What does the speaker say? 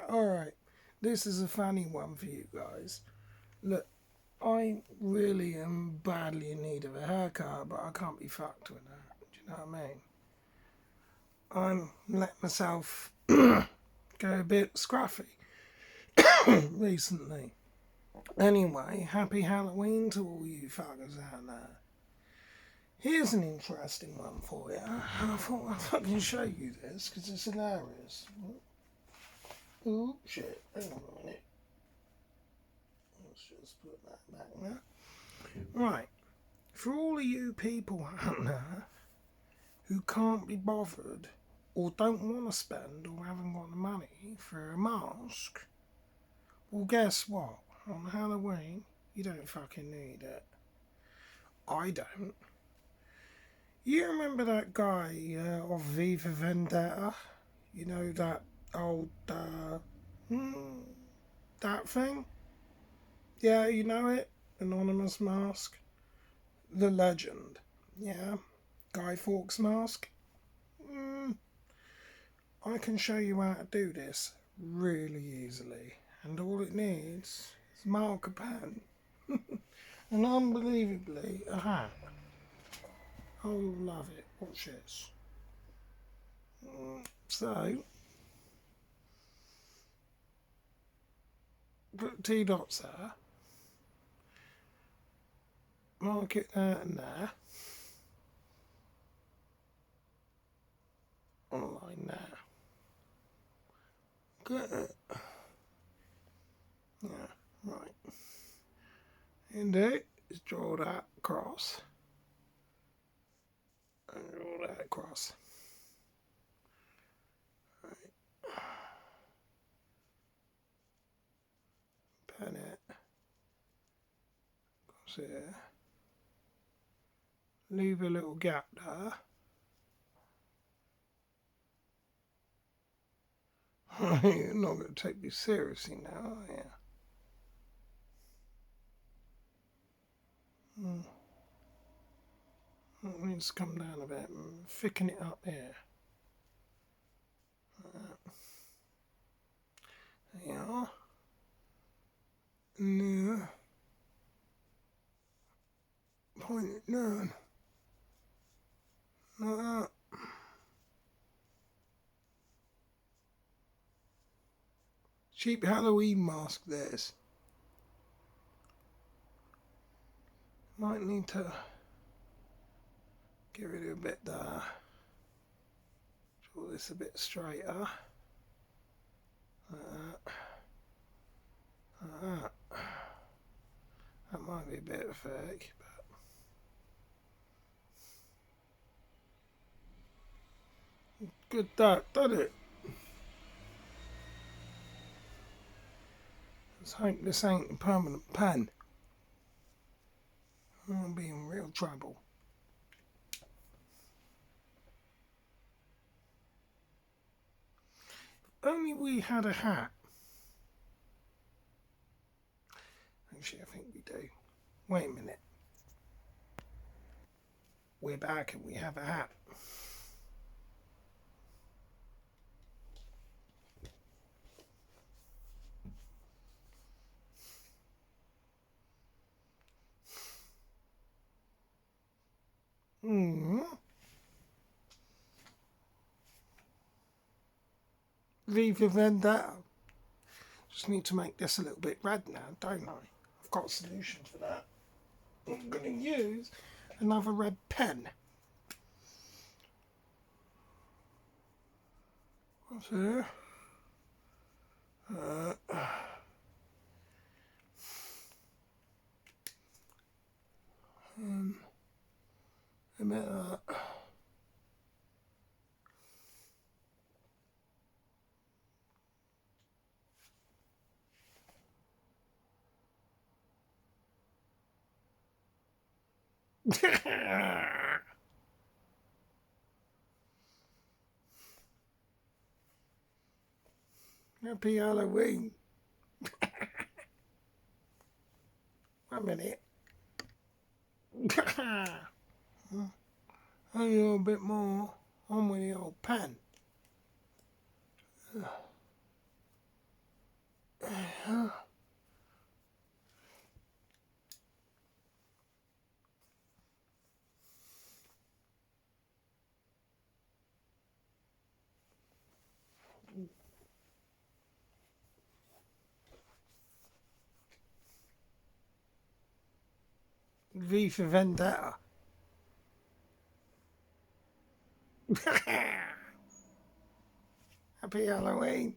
Alright, this is a funny one for you guys. Look, I really am badly in need of a haircut, but I can't be fucked with that. Do you know what I mean? I'm let myself go a bit scruffy recently. Anyway, happy Halloween to all you fuckers out there. Here's an interesting one for you. I thought I'd fucking show you this because it's hilarious. Oh shit, hang on a minute. Let's just put that back now. Right, for all of you people out there who can't be bothered or don't want to spend or haven't got the money for a mask, well, guess what? On Halloween, you don't fucking need it. I don't. You remember that guy of Viva Vendetta? You know, that old, that thing? Yeah, you know it? Anonymous mask? The legend. Yeah? Guy Fawkes mask? I can show you how to do this really easily. And all it needs is marker pen. And unbelievably, a hat. Oh, love it. Watch this. So, put T dots there. Mark it there and there. On a line there. Good. Yeah, right. And it is draw that across. And draw that across. Right. Pen it. Across here. Leave a little gap there. You're not going to take me seriously now, are you? It needs to come down a bit and thicken it up here. There you are. Now, point it down. Like that. Cheap Halloween mask, this. Might need to get rid of a bit there. Draw this a bit straighter. Like that. Like that. That might be a bit fake, but good that, doesn't it? Let's hope this ain't a permanent pen. I'll be in real trouble. If only we had a hat. Actually, I think we do. Wait a minute. We're back and we have a hat. Viva Vendetta. Just need to make this a little bit red now, don't I? I've got a solution for that. I'm going to use another red pen. What's here? A bit of that. Happy Halloween. 1 minute. A little bit more on with the old pen. V for vendetta. Happy Halloween.